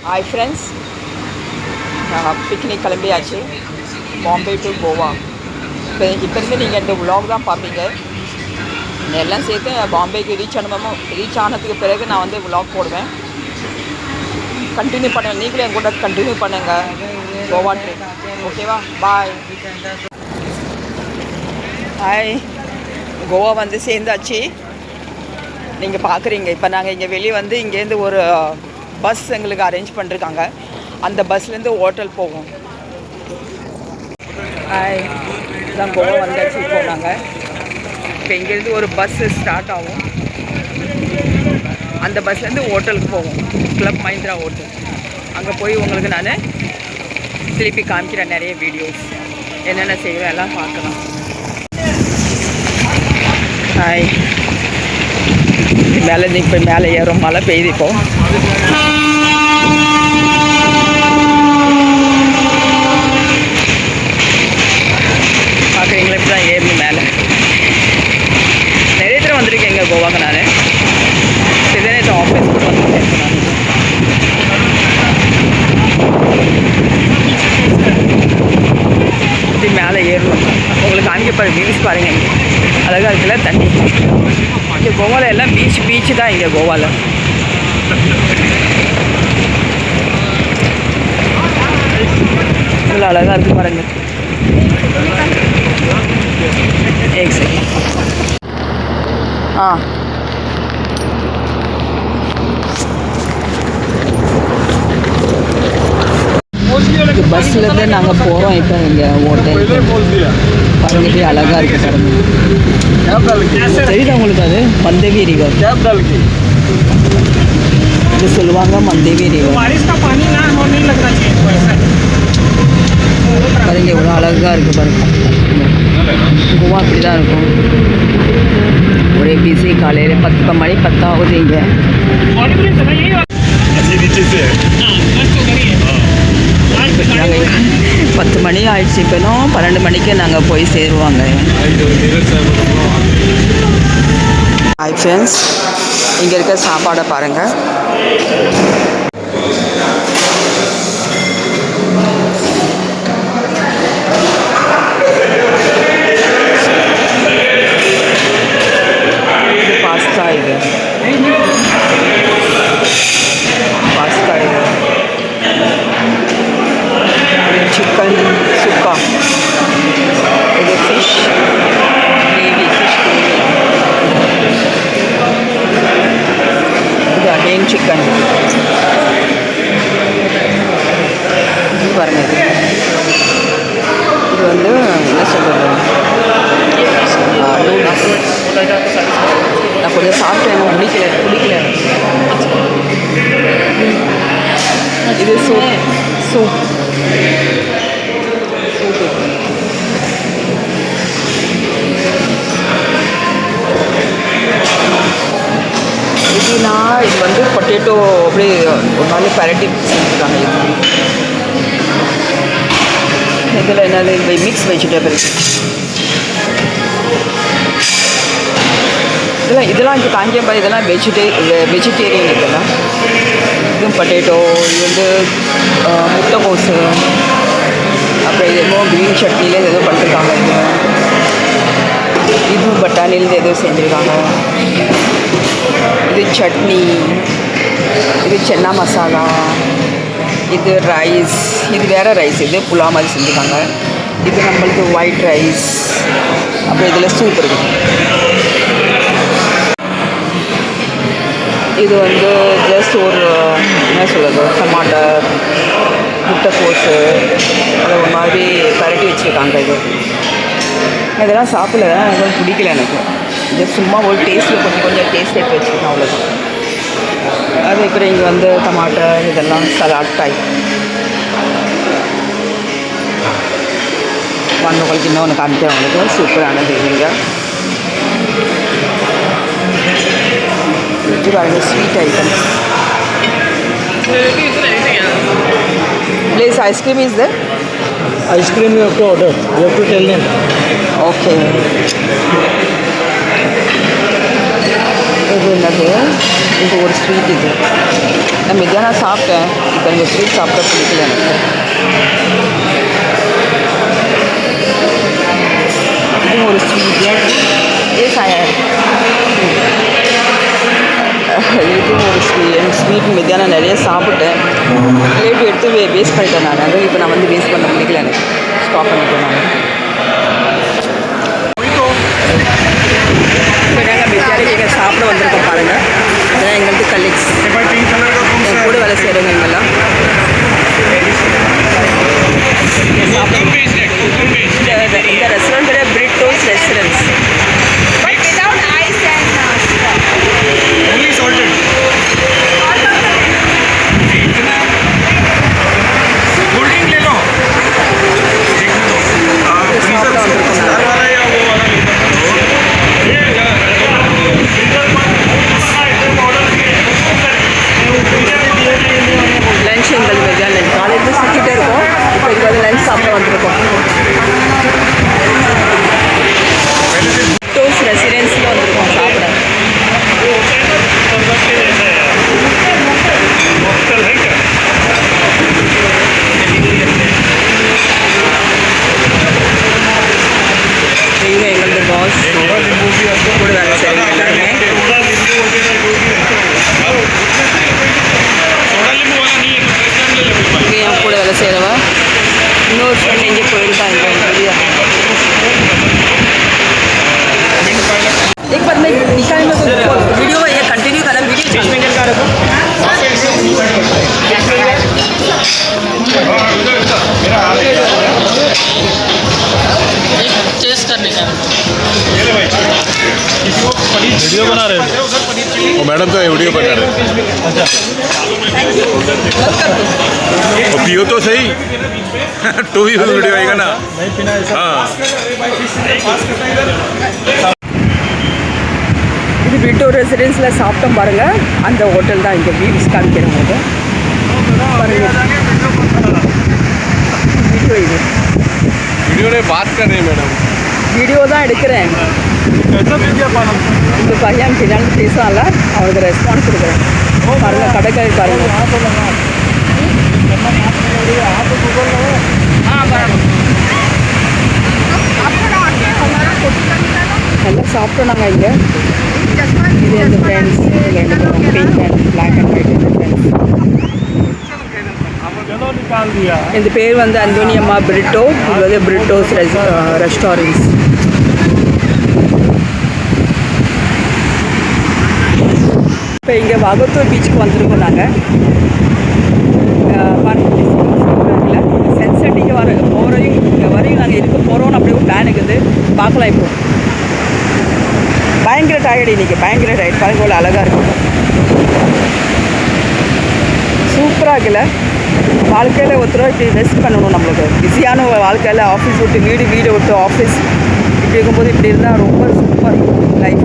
Hi friends, picnic கிளம்பியாச்சு. Bombay to Goa. இப்போ நீங்கள் இந்த vlog தான் பார்ப்பீங்க. எல்லாம் சேர்த்து பாம்பேக்கு ரீச் ஆனதுக்கு பிறகு நான் வந்து vlog போடுவேன். கண்டினியூ பண்ணுவேன். நீங்களும் என் கூட கண்டினியூ பண்ணுங்கள் கோவா ட்ரிப். ஓகேவா? பாய். ஹாய், கோவா வந்து சேர்ந்தாச்சு. நீங்கள் பார்க்குறீங்க. இப்போ நாங்கள் இங்கே வெளியே வந்து இங்கேருந்து ஒரு பஸ் எங்களுக்கு அரேஞ்ச் பண்ணிருக்காங்க. அந்த பஸ்லேருந்து ஹோட்டல் போவோம். ஹாய், தான் கோவா வந்தாச்சு. இப்போ நாங்கள் இப்போ இங்கேருந்து ஒரு பஸ்ஸு ஸ்டார்ட் ஆகும். அந்த பஸ்லேருந்து ஹோட்டலுக்கு போவோம். Club Mahindra hotel. அங்கே போய் உங்களுக்கு நான் திருப்பி காமிக்கிறேன். நிறைய வீடியோஸ் என்னென்ன செய்வேன் எல்லாம் பார்க்கலாம். ஹாய், மேலே இப்போ மேலே ஏறும். மழை பெய்யுது. இப்போ பார்க்குறீங்களா? இப்படி தான் ஏறணும் மேலே. நிறைய தடவை வந்திருக்கேன் எங்கள் கோவாக்கு. நான் சிதனேத்த ஆஃபீஸ் கூட வந்திருக்கேன். இப்படி மேலே ஏறணும். உங்களுக்கு காமிக்க வியூஸ் பாருங்கள். அழகாக இருக்குல்ல தண்ணி. இங்கே கோவாவில் எல்லாம் பீச்சு தான். இங்கே கோவாவில் இவ்வளோ அழகாக இருக்குது பாருங்கள். பஸ்லேருந்து நாங்கள் போகிறோம். இப்போ இங்கே ஹோட்டல் பாருங்க, அழகாக இருக்குது பாருங்க. தெரியுதா உங்களுக்கு? அது மந்தேவி ரிவர். இது சொல்லுவாங்க மந்தேவி ரிவர். பாருங்க எவ்வளோ அழகாக இருக்குது பாருங்க. கோவா அப்படி தான் இருக்கும். ஒரே பிஸி. காலையில் 10 மணி 10 ஆகுது. இங்கே 10 மணி ஆயிடுச்சு. இப்போனும் 12 மணிக்கு நாங்கள் போய் சேருவாங்க. ஹாய் ஃப்ரெண்ட்ஸ், இங்கே இருக்க சாப்பாடை பாருங்கள். இது பாஸ்தா. இது சிக்கன் சுக்கா. இது ஃபிஷ் கிரேவி. இது அகெயின் சிக்கன். இது பாருங்கள். இது வந்து என்ன சொல்கிறது, நூடுல்ஸ். நான் கொஞ்சம் சாப்பிட்டேன், பிடிக்கல. இது சூப். இது வந்து பொட்டேட்டோ அப்படி ஒரு மாதிரி பரட்டி செஞ்சுருக்காங்க. இதில் என்னது மிக்ஸ் வெஜிடபிள். இதெல்லாம் இங்கே காஞ்சியம்பாடி. இதெல்லாம் வெஜிடேரியன். இதெல்லாம் இதுவும் பொட்டேட்டோ. இது வந்து முட்டைக்கோசு. அப்புறம் இது எதுவும் க்ரீன் சட்னியில் எதுவும் பண்ணிருக்காங்க. இதுவும் பட்டாணிலேருந்து எதுவும் செஞ்சுருக்காங்க. இது சட்னி. இது சென்னா மசாலா. இது ரைஸ். இது வேறு ரைஸ். இது புலாவ் மாதிரி செஞ்சுருக்காங்க. இது நம்மளுக்கு ஒயிட் ரைஸ். அப்புறம் இதில் சூப் இருக்குது. இது வந்து ஜஸ்ட் ஒரு என்ன சொல்கிறது, டமாட்டர் முட்டைக்கோசு அதை ஒரு மாதிரி பரட்டி வச்சுருக்காங்க. இதெல்லாம் சாப்பிடல, எனக்கு பிடிக்கல. எனக்கு ஜஸ்ட் சும்மா ஒரு டேஸ்ட்டில் கொஞ்சம் டேஸ்ட் எடுத்து வச்சுருக்கேன், அவ்வளோதான். அதுக்கப்புறம் இங்கே வந்து டமாட்டர் இதெல்லாம் சலாட் டைப். வந்தவங்களுக்கு இன்னொன்று காமிக்கிறவங்களுக்கு சூப்பரானது. இங்கே இது பாருங்க, sweet items. Please, ice cream is there? Ice cream you have to order. You have to tell them. Okay. இது என்னது? இப்போ ஒரு ஸ்வீட் இது நான் மத்தியானம் சாப்பிட்டேன். இப்போ இந்த ஸ்வீட் சாப்பிட பிடிக்கல எனக்கு. இதுவும் ஒரு ஸ்வீட் இதுவும் ஒரு ஸ்வீட் மத்தியானம் நிறைய சாப்பிட்டேன். பிளேட் எடுத்து வேஸ்ட் பண்ணிட்டேன் நான். அதுவும் இப்போ நான் வந்து வேஸ்ட் பண்ண பிடிக்கல எனக்கு. ஸ்டாப் பண்ணிட்டேன் நான். இப்போ நாங்கள் மெஜாரிட்டி சாப்பிட வந்திருக்கோம் பாருங்கள். அதான் எங்களுக்கு கலீக்ஸ் என் கூட வேலை செய்கிறவங்க எங்கெல்லாம் இந்த ரெஸ்டாரண்ட் பேர் பிரிட்டோஸ் ரெஸ்டாரண்ட்ஸ். லஞ்ச் எங்களுக்கு மத்தியானம் காலையில் சுற்றிட்டே இருக்கோம். இப்போ இது வந்து லஞ்ச் சாப்பிட வந்திருக்கோம். டோஸ் ரெசிடென்ஸில் வந்திருக்கோம் சாப்பிட. இவங்க எங்களது பாஸ் கூட வேலை செய்யணும் எல்லாருமே. இங்கே என் கூட வேலை செய்கிறவ இன்னொரு ஃப்ரெண்ட் எங்கே போயிருக்காங்க சரியா. एक बात मैं निकाल में वीडियो है ये कंटिन्यू करना वीडियो 20 मिनट का रखो. टेस्ट करने का वीडियो बना रहे हो? वो मैडम तो वीडियो बना रहे हैं. वो पियो तो सही. टू भी वीडियो आएगा ना. हाँ இது பிரிட்டோ ரெசிடென்ஸில் சாப்பிட்டோம் பாருங்கள். அந்த ஹோட்டல் தான் இங்கே வீவ்ஸ் காமிக்கிறோம். அது பாருங்கள் வீடியோ இது वीडियो में बात कर रहे हैं मैडम. வீடியோ தான் எடுக்கிறேன். இந்த பையன் பின்னாடி பேசலாம்ல அவருக்கு ரெஸ்பான்ஸ் கொடுக்குறேன். பாருங்கள் கடைக்காய் பாருங்கள். நல்லா சாப்பிட்டோம் நாங்கள் இங்கே. இது எந்த ஃப்ரெண்ட்ஸ் இதில் எடுக்கிறோம். Pink and black and white இந்த ஃப்ரெண்ட்ஸ். இந்த பேர் வந்து அந்தோனியம்மா பிரிட்டோ. இது வந்து பிரிட்டோஸ் ரெஸ்டாரண்ட்ஸ். இப்போ இங்கே வகத்தூர் பீச்சுக்கு வந்திருக்கோம் நாங்கள். சென்செட் இங்கே போகிறையும் இங்கே வரையும் நாங்கள் இருக்க போகிறோம்னு அப்படியே ஒரு பிளான் இருக்குது. பார்க்கலாம். இப்போ பயங்கர டயர்டு இன்றைக்கி. பயங்கர டயர்ட் பாருங்க. இவ்வளோ அழகாக இருக்கும். சூப்பராக இருக்குல்ல. வாழ்க்கையில் ஒருத்தர் இப்படி ரெஸ்ட் பண்ணணும். நம்மளுக்கு பிஸியான வாழ்க்கையில் ஆஃபீஸ் விட்டு வீடு, வீடு விட்டு ஆஃபீஸ் இப்படி இருக்கும்போது இப்படி இருந்தால் ரொம்ப சூப்பர் லைஃப்.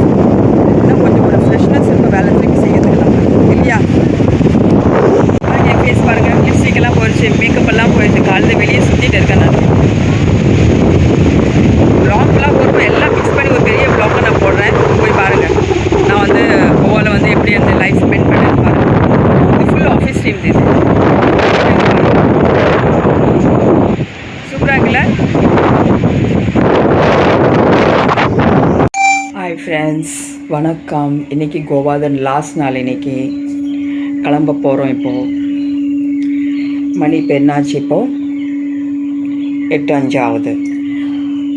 இன்னும் கொஞ்சம் ஒரு ஃப்ரெஷ்னஸ் இருக்கும் வேலை திருப்பி செய்யறதுக்கு நம்மளுக்கு இல்லையா. பாருங்கள் என் ஃபேஸ் பாருங்கள். லிப்ஸ்டிக்கெல்லாம் போயிடுச்சு, மேக்கப் எல்லாம் போயிடுச்சு. காலையில் வெளியே சுற்றிட்டு இருக்கேன் நான். ப்ளாக்லாம் போடுறோம் எல்லாம் மிக்ஸ் பண்ணி ஒரு பெரிய ப்ளாக்கை நான் போடுறேன். போய் பாருங்கள். நான் வந்து கோவாவில் வந்து எப்படி அந்த லைஃப் ஸ்பெண்ட் பண்ணேன்னு பாருங்கள். இது ஃபுல் ஆஃபீஸ் டீம் இது. சூப்பராக இருக்குல்ல. ஹாய் ஃப்ரெண்ட்ஸ், வணக்கம். இன்றைக்கி கோவாதன் லாஸ்ட் நாள். இன்றைக்கி கிளம்ப போகிறோம். இப்போது மணி இப்போ என்னாச்சு? இப்போது 8:05 ஆகுது.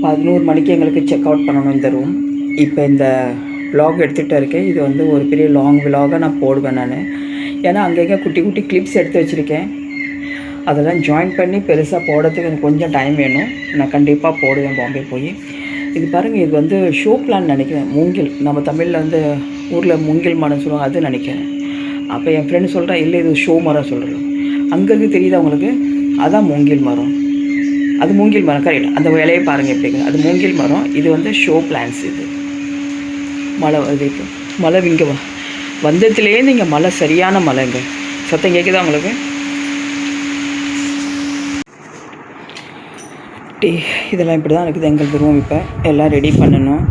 11 மணிக்கு எங்களுக்கு செக் அவுட் பண்ணணும் இந்த ரூம். இப்போ இந்த விலாக் எடுத்துகிட்டு இருக்கேன். இது வந்து ஒரு பெரிய லாங் விலாகாக நான் போடுவேன் நான். ஏன்னா அங்கங்கே குட்டி குட்டி கிளிப்ஸ் எடுத்து வச்சுருக்கேன். அதெல்லாம் ஜாயின் பண்ணி பெருசாக போடுறதுக்கு எனக்கு கொஞ்சம் டைம் வேணும். நான் கண்டிப்பாக போடுவேன் பாம்பே போய். இது பாருங்கள், இது வந்து ஷோ பிளான் நினைக்கிறேன். மூங்கில், நம்ம தமிழில் வந்து ஊரில் மூங்கில் மரம் சொல்லுவாங்க, அது நினைக்கிறேன். அப்போ என் ஃப்ரெண்டு சொல்கிறேன், இல்லை இது ஷோ மரம் சொல்கிறேன். அங்கேருந்து தெரியுது அவங்களுக்கு, அதான் மூங்கில் மரம். அது மூங்கில் மரம் கரெக்ட். அந்த இலையை பாருங்கள் எப்படி இருக்குது. அது மூங்கில் மரம். இது வந்து ஷோ பிளான்ஸ். இது மழை வருது. இப்போ மழை இங்கே வந்ததுலேருந்து இங்கே மழை, சரியான மழைங்க. சத்தம் கேட்குதா உங்களுக்கு? இதெல்லாம் இப்படி தான் இருக்குது எங்களுக்கு ரூம். இப்போ எல்லாம் ரெடி பண்ணணும்.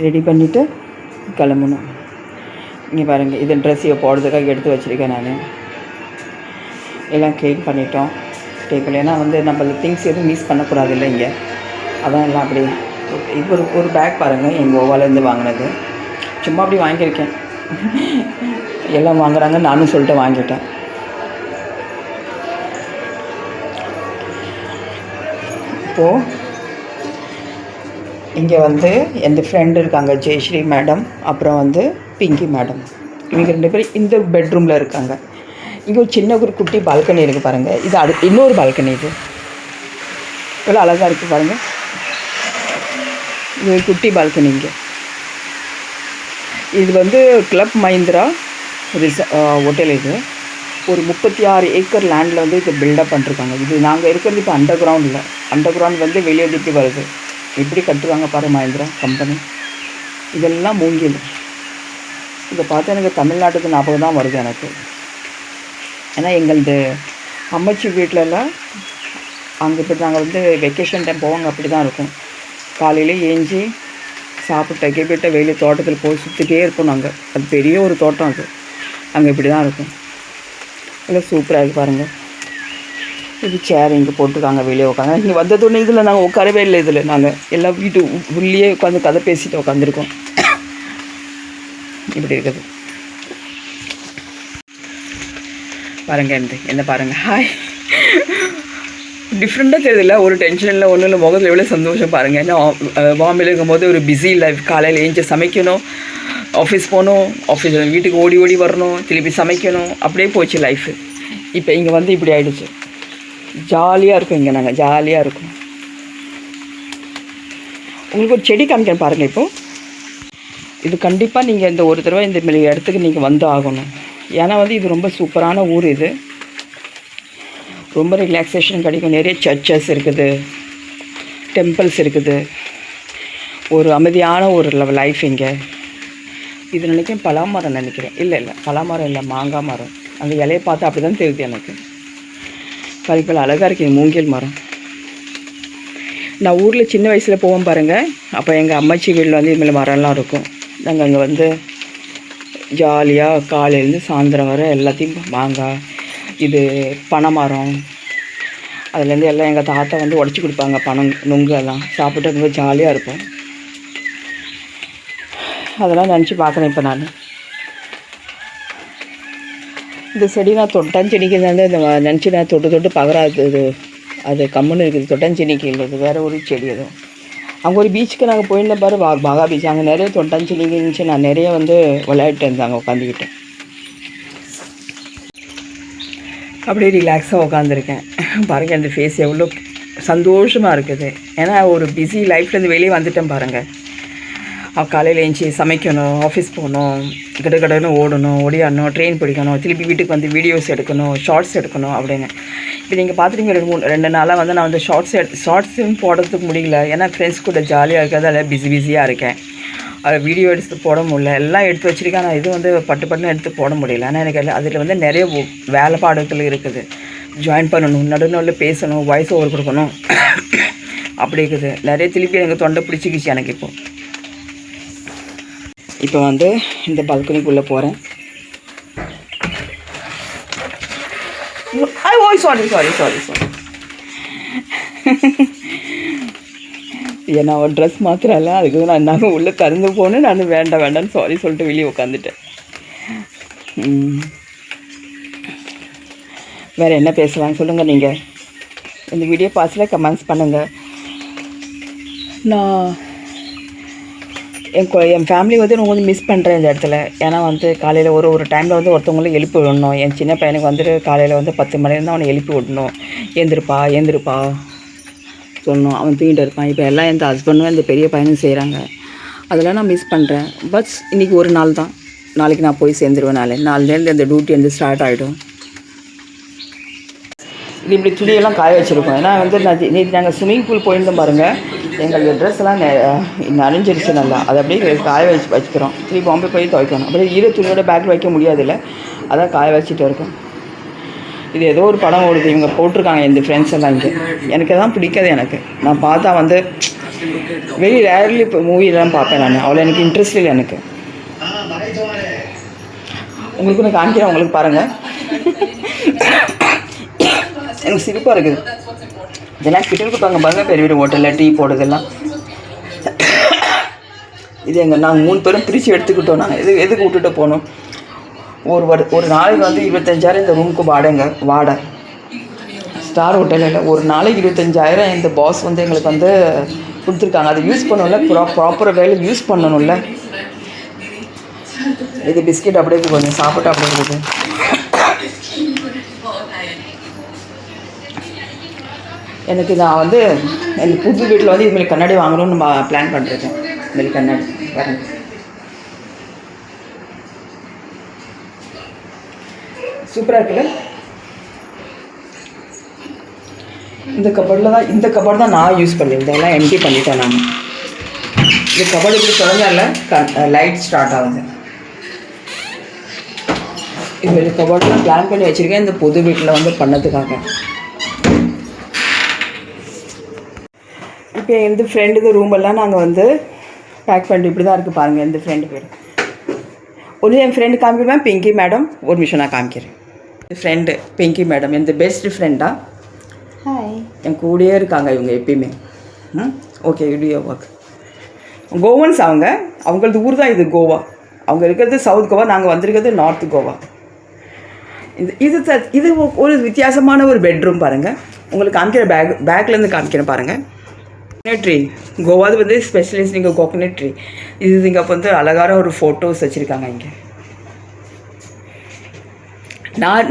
ரெடி பண்ணிவிட்டு கிளம்பணும். இங்கே பாருங்கள், இது ட்ரெஸ்ஸையை போடுறதுக்காக எடுத்து வச்சுருக்கேன் நான். எல்லாம் க்ளீன் பண்ணிட்டோம் டேபிள். ஏன்னா வந்து நம்ம திங்ஸ் எதுவும் மிஸ் பண்ணக்கூடாது இல்லை இங்கே, அதான் எல்லாம் அப்படி. இது ஒரு பேக் பாருங்கள், எங்கள் கோவாலேருந்து வாங்கினது. சும்மா அப்படி வாங்கியிருக்கேன். எல்லாம் வாங்குறாங்க, நானும் சொல்லிட்டு வாங்கிட்டேன். இப்போது இங்கே வந்து என் ஃப்ரெண்டு இருக்காங்க, ஜெயஸ்ரீ மேடம், அப்புறம் வந்து பிங்கி மேடம். இவங்க 2 பேரும் இந்த பெட்ரூமில் இருக்காங்க. இங்கே ஒரு சின்ன ஒரு குட்டி பால்கனி இருக்குது பாருங்கள். இது இன்னொரு பால்கனி. இது எவ்வளோ அழகாக இருக்குது பாருங்கள். இது குட்டி பால்கனி. இங்கே இது வந்து கிளப் மஹிந்திரா ஹோட்டல். இது ஒரு 36 ஏக்கர் லேண்டில் வந்து இது பில்டப் பண்ணிருக்காங்க. இது நாங்கள் இருக்கிறது இப்போ அண்டர் கிரவுண்ட் வந்து வெளியே இப்படி வருது. எப்படி கட்டுவாங்க பாரு மஹிந்திரா கம்பெனி. இதெல்லாம் மூங்கில். இதை பார்த்து எனக்கு தமிழ்நாட்டுக்கு ஞாபகம் தான் வருது எனக்கு. ஏன்னா எங்களது அம்மச்சி வீட்டிலலாம் அங்கே இப்படி நாங்கள் வந்து வெக்கேஷன் டைம் போவாங்க, அப்படி தான் இருக்கும். காலையில் ஏஞ்சி சாப்பிட்ட கிப்பிட்ட வெளியே தோட்டத்தில் போய் சுற்றிட்டே இருப்போம் நாங்கள். அது பெரிய ஒரு தோட்டம். அது அங்கே இப்படி தான் இருக்கும். இல்லை சூப்பராக இருக்குது பாருங்கள். இது சேர் இங்கே போட்டுருக்காங்க, வெளியே உட்காந்து. இங்கே வந்ததுன்னு இதில் நாங்கள் உட்காரவே இல்லை. இதில் நாங்கள் எல்லாம் வீட்டு உள்ளே உட்காந்து கதை பேசிட்டு உட்காந்துருக்கோம். இப்படி இருக்குது பாருங்கள். என்ன பாருங்கள். ஹாய், டிஃப்ரெண்ட்டாக தெரியுதில்ல. ஒரு டென்ஷன் இல்லை, ஒன்றும் இல்லை. முகத்தில் எவ்வளோ சந்தோஷம் பாருங்கள். ஏன்னா பாம்பேல இருக்கும்போது ஒரு பிஸி லைஃப். காலையில் ஏஞ்சி சமைக்கணும், ஆஃபீஸ் போகணும், வீட்டுக்கு ஓடி வரணும், திருப்பி சமைக்கணும், அப்படியே போச்சு லைஃபு. இப்போ இங்கே வந்து இப்படி ஆகிடுச்சு. ஜாலியாக இருக்கும் இங்கே. நாங்கள் ஜாலியாக இருக்கும். உங்களுக்கு ஒரு செடி காமிக்கிறேன் பாருங்கள். இப்போது இது கண்டிப்பாக நீங்கள் இந்த ஒரு தடவை இந்த இடத்துக்கு நீங்கள் வந்து ஆகணும். ஏன்னா வந்து இது ரொம்ப சூப்பரான ஊர். இது ரொம்ப ரிலாக்ஸேஷன் கிடைக்கும். நிறைய சர்ச்சஸ் இருக்குது, டெம்பிள்ஸ் இருக்குது. ஒரு அமைதியான ஒரு லைஃப் இங்கே. இது நினைக்கிறேன் பலாமரம் நினைக்கிறேன். இல்லை பலாமரம் இல்லை, மாங்காய் மரம். அந்த இலையை பார்த்து அப்படி தான் தெரியுது எனக்கு. கறிப்பல் அழகாக இருக்குது. மூங்கில் மரம். நான் ஊரில் சின்ன வயசில் போவோம் பாருங்கள். அப்போ எங்கள் அம்மாச்சி வீட்டில் வந்து இதுமாதிரி மரம்லாம் இருக்கும். நாங்கள் அங்கே வந்து ஜாலியாக காலையிலேருந்து சாயந்தரம் வர எல்லாத்தையும் மாங்காய், இது பனை மரம், அதுலேருந்து எல்லாம் எங்கள் தாத்தா வந்து உடச்சி கொடுப்பாங்க. பனம் நுங்கு எல்லாம் சாப்பிட்டு ரொம்ப ஜாலியாக இருப்போம். அதெல்லாம் நினச்சி பார்க்குறேன் இப்போ நான். இந்த செடி நான் தொட்டாஞ்செடிக்கு தான் இந்த நினச்சி நான் தொட்டு பகராது. அது கம்முன்னு இருக்குது. தொட்டாஞ்செடிக்கு இல்லை, இது வேறு ஒரு செடி. அதுவும் அங்கே ஒரு பீச்சுக்கு நாங்கள் போயிருந்த பாரு, பாகா பீச். அங்கே நிறைய தொட்டாஞ்செடிங்க இருந்துச்சு. நான் நிறைய வந்து விளையாட்டு இருந்தாங்க உட்காந்துக்கிட்டு. அப்படியே ரிலாக்ஸாக உட்காந்துருக்கேன் பாருங்கள். அந்த ஃபேஸ் எவ்வளோ சந்தோஷமாக இருக்குது. ஏன்னா ஒரு பிஸி லைஃப்லேருந்து வெளியே வந்துட்டேன் பாருங்கள். காலையில் எழுந்துச்சி சமைக்கணும், ஆஃபீஸ் போகணும், கடன்னு ஓடியாடணும், ட்ரெயின் பிடிக்கணும், திருப்பி வீட்டுக்கு வந்து வீடியோஸ் எடுக்கணும், ஷார்ட்ஸ் எடுக்கணும் அப்படின்னு. இப்போ நீங்கள் பார்த்துட்டீங்க 2 நாளாக வந்து நான் வந்து ஷார்ட்ஸும் போடுறதுக்கு முடியல. ஏன்னா ஃப்ரெண்ட்ஸ் கூட ஜாலியாக இருக்கிறது, அதில் பிஸியாக இருக்கேன். அதை வீடியோ எடுத்து போட முடியல. எல்லாம் எடுத்து வச்சுருக்கேன். ஆனால் இது வந்து பட்டுன்னு எடுத்து போட முடியல. ஆனால் எனக்கு அதில் வந்து நிறைய வேலைப்பாடுகள் இருக்குது. ஜாயின் பண்ணணும், நடுநடுவில் பேசணும், வாய்ஸ் ஓவர் கொடுக்கணும், அப்படி இருக்குது நிறைய. திருப்பி எனக்கு தொண்டை பிடிச்சிக்கிச்சு எனக்கு. இப்போ வந்து இந்த பால்கனிக்குள்ளே போகிறேன். சாரி ஏன்னா அவன் ட்ரெஸ் மாத்திரல, அதுக்கு நான் நாங்கள் உள்ளே திறந்து போனேன். நான் வேண்டான்னு சாரி சொல்லிட்டு வெளியே உட்காந்துட்டேன். வேறு என்ன பேசலாம்னு சொல்லுங்கள். நீங்கள் இந்த வீடியோ பார்த்துல கமெண்ட்ஸ் பண்ணுங்கள். நான் என் ஃபேமிலி வந்து நான் கொஞ்சம் மிஸ் பண்ணுறேன் இந்த இடத்துல. ஏன்னா வந்து காலையில் ஒரு டைமில் வந்து ஒருத்தவங்களும் எழுப்பி விடணும். என் சின்ன பையனுக்கு வந்துட்டு காலையில் வந்து 10 மணிலேருந்து அவனை எழுப்பி விடணும். ஏந்திருப்பா சொல்லணும். அவன் தூங்கிட்டு இருப்பான். இப்போ எல்லாம் எந்த ஹஸ்பண்டும் இந்த பெரிய பையனும் செய்கிறாங்க. அதெல்லாம் நான் மிஸ் பண்ணுறேன். பட் இன்றைக்கி ஒரு நாள் தான். நாளைக்கு நான் போய் சேர்ந்துருவேன். நாலுலேருந்து இந்த டியூட்டி வந்து ஸ்டார்ட் ஆகிடும். இது இப்படி துணியெல்லாம் காய வச்சுருக்கோம். ஏன்னா வந்து நேற்று நாங்கள் ஸ்விம்மிங் பூல் போயிருந்தோம் பாருங்கள். எங்கள் ட்ரெஸ் எல்லாம் நனைஞ்சிருச்சு நல்லா. அதை அப்படியே காய வச்சுக்கிறோம். திருப்பி பாம்பே போய் துவைக்கணும். அப்படியே ஈர துணியோட பேக்கில் வைக்க முடியாதுல்ல, அதான் காய வச்சுட்டு இருக்கோம். இது ஏதோ ஒரு படம் ஓடுது, இவங்க போட்டிருக்காங்க இந்த ஃப்ரெண்ட்ஸ் எல்லாம். இங்கே எனக்கு எல்லாம் பிடிக்காது. எனக்கு நான் பார்த்தா வந்து வெரி ரேர்லி இப்போ மூவிலாம் பார்ப்பேன் நான். அவ்வளோ எனக்கு இன்ட்ரெஸ்ட் இல்லை எனக்கு. உங்களுக்கு நான் காமிக்கிறேன், உங்களுக்கு பாருங்கள். எனக்கு சிரிப்பாக இருக்குது. இதெல்லாம் கிட்ட கொடுப்பாங்க பாருங்கள், பெரிய பெரிய ஹோட்டலில் டீ போடுறதெல்லாம். இது எங்கள் நாங்கள் 3 பேரும் பிரித்து எடுத்துக்கிட்டோம். நாங்கள் எதுக்கு விட்டுட்டு போனோம். ஒரு நாளைக்கு வந்து 25,000 இந்த ரூமுக்கு வாடகை. ஸ்டார் ஹோட்டலில் ஒரு நாளைக்கு 25,000 இந்த பாஸ் வந்து எங்களுக்கு வந்து கொடுத்துருக்காங்க. அதை யூஸ் பண்ணணும்ல, ப்ராப்பராக வேலை யூஸ் பண்ணணும்ல. இது பிஸ்கெட் அப்படியே கொஞ்சம் சாப்பிட்டு அப்படியே இருக்குது. எனக்கு நான் வந்து என் புது வீட்டில் வந்து இதுமாதிரி கண்ணாடி வாங்கணும்னு பிளான் பண்ணிருக்கேன். இதுமாதிரி கண்ணாடி பாருங்க, சூப்பராக இருக்குல்ல. இந்த கபோர்டு தான் நான் யூஸ் பண்ணியிருந்தேன். எல்லாம் எம்டி பண்ணிட்டேன் நான். இந்த கபோர்டு இப்படி தொடங்கல, லைட் ஸ்டார்ட் ஆகுது. இது கபோர்டெலாம் பிளான் பண்ணி வச்சுருக்கேன் இந்த புது வீட்டில் வந்து பண்ணதுக்காக. இப்போ எந்த ஃப்ரெண்டு ரூமெல்லாம் நாங்கள் வந்து பேக் பண்ணிட்டு இப்படி தான் இருக்குது பாருங்கள். எந்த ஃப்ரெண்டு பேர் என் ஃப்ரெண்டு காமிக்கிறேன், பிங்கி மேடம். ஒரு நிமிஷம் நான் காமிக்கிறேன். ஃப்ரெண்டு பிங்கி மேடம், எந்த பெஸ்ட் ஃப்ரெண்டாக. ஹாய். என் கூடயே இருக்காங்க இவங்க எப்பயுமே. Okay, video work. கோவன்ஸ் அவங்களது ஊர் தான் இது, கோவா. அவங்க இருக்கிறது சவுத் கோவா, நாங்கள் வந்திருக்கிறது நார்த் கோவா. இது ஒரு வித்தியாசமான ஒரு பெட்ரூம் பாருங்கள். உங்களுக்கு காமிக்கிற பேக்லேருந்து காமிக்கிறேன் பாருங்கள். கோகனட் ட்ரீ, கோவாது வந்து ஸ்பெஷலிஸ்ட் நீங்கள் கோகனட் ட்ரீ. இது இங்கே வந்து அழகான ஒரு ஃபோட்டோஸ் வச்சுருக்காங்க இங்கே.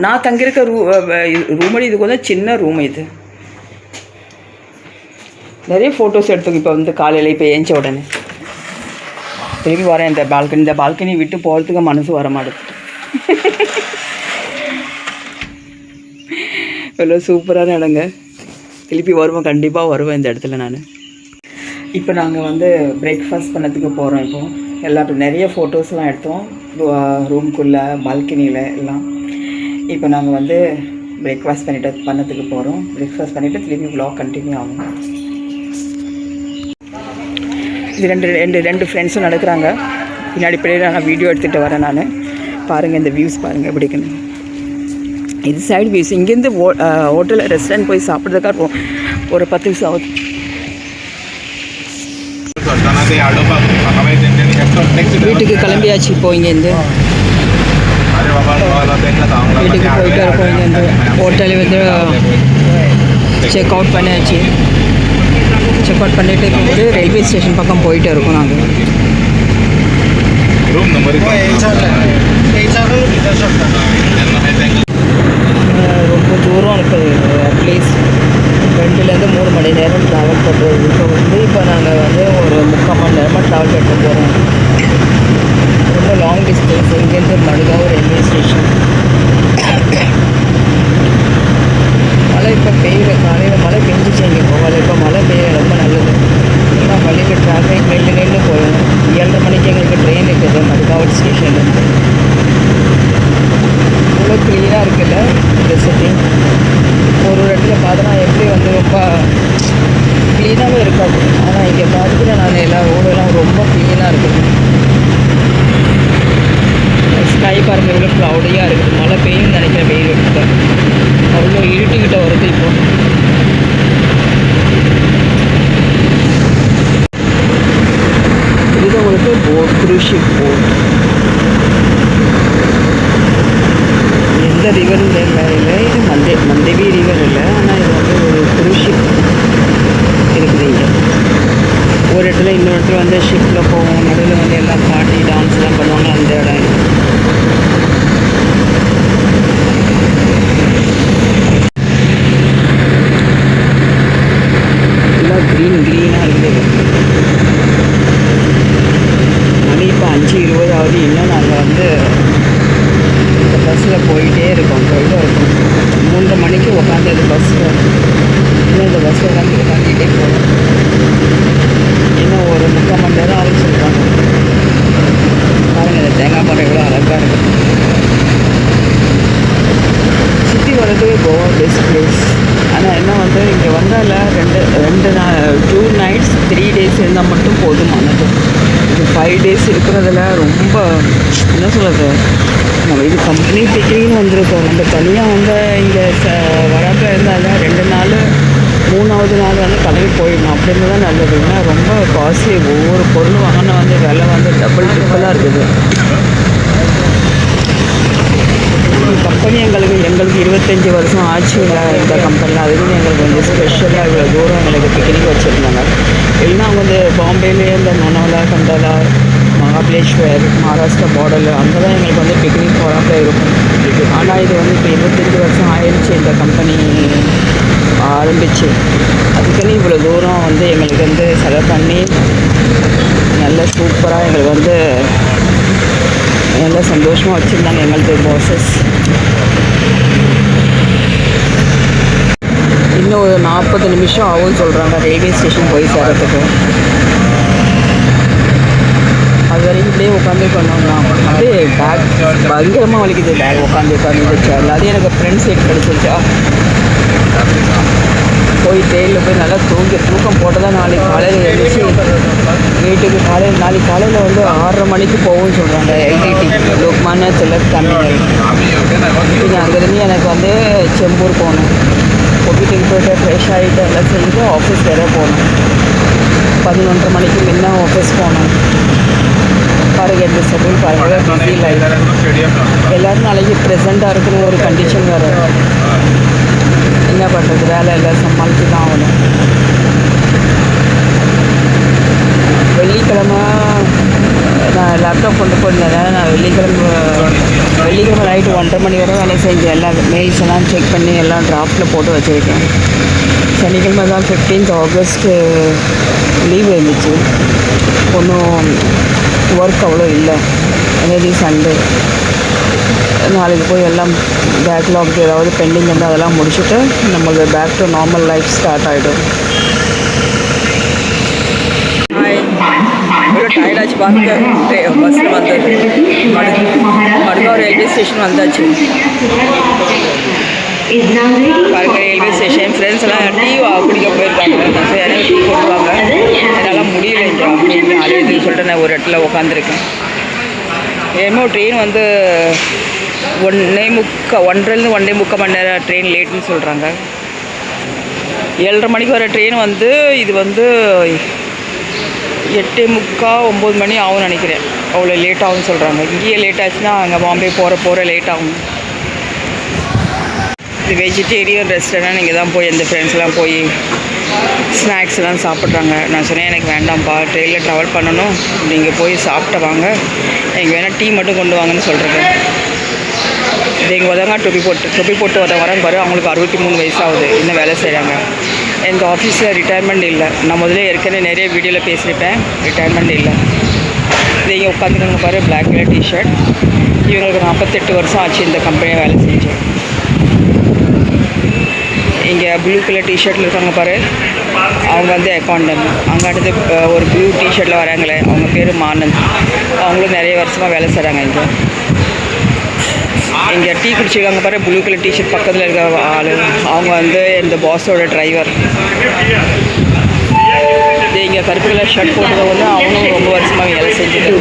நான் தங்கியிருக்க ரூமடி இது கொஞ்சம் சின்ன ரூம். இது நிறைய ஃபோட்டோஸ் எடுத்துக்கோ. இப்போ வந்து காலையில் இப்போ ஏஞ்ச உடனே திரும்பி வரேன். இந்த பால்கனி விட்டு போகிறதுக்கு மனசு வர மாட்டேங்குது. எவ்வளோ சூப்பரான இடங்க. திருப்பி வருவேன், கண்டிப்பாக வருவேன் இந்த இடத்துல நான். இப்போ நாங்கள் வந்து பிரேக்ஃபாஸ்ட் பண்ணதுக்கு போகிறோம். இப்போது எல்லாரும் நிறைய ஃபோட்டோஸ்லாம் எடுத்தோம் ரூம்குள்ளே, பால்கனியில் எல்லாம். இப்போ நாங்கள் வந்து பிரேக்ஃபாஸ்ட் பண்ணதுக்கு போகிறோம். பிரேக்ஃபாஸ்ட் பண்ணிவிட்டு திரும்பி vlog கண்டினியூ ஆகும். இது ரெண்டு ஃப்ரெண்ட்ஸும் நடக்கிறாங்க. பின்னாடி நான் வீடியோ எடுத்துகிட்டு வரேன் நான். பாருங்கள் இந்த வியூஸ் பாருங்கள் எப்படி இருக்குன்னு. இது சைடு வியூஸ். இங்கேருந்து ஹோட்டலில் ரெஸ்டாரண்ட் போய் சாப்பிட்றதுக்காக ஒரு 10 நிமிஷம் ஆகுது. வீட்டுக்கு கிளம்பியாச்சு. இப்போ இங்கேருந்து வீட்டுக்கு போயிட்டு இருக்கோம். இங்கேருந்து ஹோட்டலில் வந்து செக் அவுட் பண்ணியாச்சு. செக் அவுட் பண்ணிவிட்டு இப்போ வந்து ரயில்வே ஸ்டேஷன் பக்கம் போயிட்டு இருக்கோம் நாங்கள். ரொம்ப தூரம் இருக்குது. அட்லீஸ்ட் 2-3 மணி நேரம் ட்ராவல் பண்ணுறது. இப்போ நாங்கள் வந்து ஒரு 3/4 மணி நேரமாக ட்ராவல் பண்ணிட்டு போகிறோம். ரொம்ப லாங் டிஸ்டன்ஸ். இங்கேருந்து மடுகாவ் ரயில்வே ஸ்டேஷன். மழை இப்போ பெய்யுற, காலையில் மழை பெஞ்சிச்சு இங்கே போகல. இப்போ மழை பெய்ய ரொம்ப நல்லது. ஏன்னா வழியில் டிராஃபிக் நின்று போயிடும். 7:30 மணிக்கு எங்களுக்கு ட்ரெயின் இருக்குது மடுகாவ் ஸ்டேஷன்லேருந்து. இவ்வளோ க்ளீனாக இருக்குல்ல இந்த சிட்டி. ஒரு இடத்துல பார்த்தோன்னா எப்படி வந்து ரொம்ப க்ளீனாகவே இருக்காது. ஆனால் இங்கே பார்த்துட்டு நான் எல்லா ரோடெல்லாம் ரொம்ப க்ளீனாக இருக்குது. ஸ்கை பாருங்கள் எவ்வளோ க்ளவுடியாக இருக்குது. மழை பெய்யும்னு நினைக்கிறேன். வெயில் எடுத்து அவ்வளோ இருட்டுக்கிட்ட வருது. இப்போ இது உங்களுக்கு போட், க்ரூஸ் ஷிப் போட். எந்த ரிவர் இல்லை, இது மந்தேவி ரிவர் இல்லை. ஆனால் இது வந்து ஒரு க்ரூஸ் ஷிப் இருக்குது இங்கே. ஒரு இடத்துல இன்னொரு இடத்துல வந்து ஷிப்பில் போவோம். நடுவில் வந்து எல்லாம் பார்ட்டி டான்ஸ்லாம் பண்ணுவாங்க. அந்த இடம் இது. எல்லாம் க்ரீனாக இருக்குது. மணி இப்போ 5:20 ஆகுது. இன்னும் நாங்கள் வந்து இந்த பஸ்ஸில் போயிட்டே இருக்கோம். 3:30 மணிக்கு உட்காந்து பஸ்ஸில் இன்னும் இந்த பஸ்ஸில் உட்காந்துட்டே போகிறோம். இன்னும் ஒரு 3/4 மணி நேரம் ஆகுன்னு சொல்கிறாங்க. பாருங்கள் இந்த தேங்காய் மரம் எவ்வளோ அழகாக இருக்குது. சுற்றி வர்றது கோவா பெஸ்ட் பிளேஸ். ஆனால் என்ன வந்து இங்கே வந்தால் 2 nights 3 days இருந்தால் மட்டும் போதுமானது. இது 5 days இருக்கிறதுல ரொம்ப என்ன சொல்கிறது, நம்ம இது கம்பெனி பிக்னிக்னு வந்திருக்கோம். நம்ம தனியாக வந்து இங்கே வராப்பில் இருந்தாலும் 2 நாள் 3வது நாள் வந்து கிளம்பி போயிடணும். அப்படின்னு தான் நல்லது. ஏன்னா ரொம்ப காஸ்ட்லி. ஒவ்வொரு பொருளும் வாங்கினா வந்து விலை வந்து டபுள் ட்ரிப்பிளாக இருக்குது. கம்பெனி எங்களுக்கு 25 வருஷம் ஆச்சு இல்லை இந்த கம்பெனியில். அதுவும் எங்களுக்கு வந்து ஸ்பெஷலாக இவ்வளோ தூரம் எங்களுக்கு பிக்னிக் வச்சுருந்தாங்க. இல்லைன்னா அவங்க வந்து பாம்பேலேயே இந்த நொனோலா, கண்டாலா, மகாபலேஸ்வர், மகாராஷ்டிரா பார்டரில் அங்கே தான் எங்களுக்கு வந்து பிக்னிக் போகிறாப்ப இருக்கும். ஆனால் இது வந்து இப்போ 25 வருஷம் ஆயிடுச்சு இந்த கம்பெனி ஆரம்பிச்சு. அதுக்குன்னு இவ்வளோ தூரம் வந்து எங்களுக்கு வந்து செலவு பண்ணி நல்ல சூப்பராக எங்களுக்கு வந்து நல்லா சந்தோஷமாக வச்சுருந்தாங்க எங்களுக்கு பாசஸ். இன்னும் ஒரு 40 நிமிஷம் ஆகும்னு சொல்கிறாங்க ரயில்வே ஸ்டேஷன் போய் சேர்கிறதுக்கு. அது வரைக்கும் இப்படியே உட்காந்துருக்கணும். அப்படியே பேக் பயங்கரமாக வலிக்குது. பேக் உட்காந்து சேரில். அது எனக்கு ஃப்ரெண்ட் சீட் கிடச்சிருச்சா. போய் தேயிலில் போய் நல்லா தூக்கம் போட்டு தான் நாளைக்கு காலையில் எழுந்திரிச்சு வீட்டுக்கு நாளைக்கு காலையில் வந்து 6:30 மணிக்கு போகும்னு சொல்கிறாங்க. LTD Lokmanya Tilak terminal. இது அங்கேருந்து எனக்கு வந்து செம்பூர் போகணும். வீட்டுக்கு போய்ட்டு ஃப்ரெஷ் ஆகிட்டு எல்லாம் செஞ்சு ஆஃபீஸ் வேறு போகணும். 11:30 மணிக்கு முன்ன ஆஃபீஸ் போகணும். பாருங்கள் எப்படி ஷெட்யூல் பாருங்கள். Busy life. எல்லோரும் நாளைக்கு ப்ரெசண்ட்டாக இருக்கணும் ஒரு கண்டிஷன் வேறு. என்ன பண்ணுறது, வேலை எல்லாம் சமாளித்து தான் ஆகணும். வெள்ளிக்கிழமை நான் லேப்டாப் கொண்டு போயிருந்தேன். நான் வெள்ளிக்கிழமை நைட்டு 1:30 மணி வரை வேலை செஞ்சேன். எல்லா மெயில்ஸ் எல்லாம் செக் பண்ணி எல்லாம் டிராஃப்டில் போட்டு வச்சுருக்கேன். சனிக்கிழமை தான் 15th August லீவ் இருந்துச்சு. ஒன்றும் ஒர்க் அவ்வளோ இல்லை. Energy Sunday. நாளைக்கு போய் எல்லாம் பேக்லாக் ஏதாவது பெண்டிங் வந்து அதெல்லாம் முடிச்சுட்டு நம்மளுக்கு back to normal life start ஆகிடும். இவ்வளோ டயர்டாச்சு பாருங்க. பஸ்ஸில் வந்தது மடுகாவ் ரயில்வே ஸ்டேஷன் வந்தாச்சு பாருங்க. ரயில்வே ஸ்டேஷன் ஃப்ரெண்ட்ஸ் எல்லாம் டீ குடிக்க போயிருக்காங்க. எனக்கு டீ கொடுப்பாங்க. என்னால் முடியல இங்கே அப்படின்னு அலையுதுன்னு சொல்லிட்டு நான் ஒரு இடத்துல உட்காந்துருக்கேன். ஏமோ ட்ரெயின் வந்து 1:30 மணி நேரம் ட்ரெயின் லேட்டுன்னு சொல்கிறாங்க. 7:30 மணிக்கு வர ட்ரெயின் வந்து இது வந்து 8:45 9 மணி ஆகும்னு நினைக்கிறேன். அவ்வளோ லேட் ஆகும்னு சொல்கிறாங்க. இங்கேயே லேட் ஆச்சுன்னா அங்கே பாம்பே போகிற லேட் ஆகும். இது வெஜிடேரியன் ரெஸ்டாரண்ட். இங்கே தான் போய் எந்த ஃப்ரெண்ட்ஸ்லாம் போய் ஸ்நாக்ஸ்லாம் சாப்பிட்றாங்க. நான் சொன்னேன் எனக்கு வேண்டாம்ப்பா, ட்ரெயினில் ட்ராவல் பண்ணணும், நீங்கள் போய் சாப்பிட்டு வாங்க, எனக்கு வேணால் டீ மட்டும் கொண்டு வாங்கன்னு சொல்கிறேன். இது எங்கள் உதவங்க தொப்பி போட்டு வரேன் பாரு. அவங்களுக்கு 63 வயசாகுது. இன்னும் வேலை செய்கிறாங்க. எங்கள் ஆஃபீஸில் ரிட்டையர்மெண்ட் இல்லை. நான் முதல்ல ஏற்கனவே நிறைய வீடியோவில் பேசியிருப்பேன். ரிட்டையர்மெண்ட் இல்லை. இது இங்கே உட்காந்துக்கோங்க பாரு. Black colour T shirt. இவங்களுக்கு 48 வருஷம் ஆச்சு இந்த கம்பெனியில் வேலை செஞ்சு. இங்கே ப்ளூ கலர் டிஷர்ட்டில் இருக்காங்க பாரு. அவங்க வந்து அக்கௌண்டன்ட். அங்கே அடுத்து ஒரு ப்ளூ டிஷர்ட்டில் வராங்களே அவங்க பேர் மானந்த். அவங்களும் நிறைய வருஷமாக வேலை செய்கிறாங்க. இங்கே டீ குடிச்சிருக்காங்க பாரு. ப்ளூ கலர் டிஷர்ட் பக்கத்தில் இருக்க ஆள் அவங்க வந்து இந்த பாஸோட டிரைவர். இங்கே கருப்பு கலர் ஷர்ட் போட்டதை வந்து அவங்களும் ரொம்ப வருஷமாக வேலை செஞ்சுட்டு.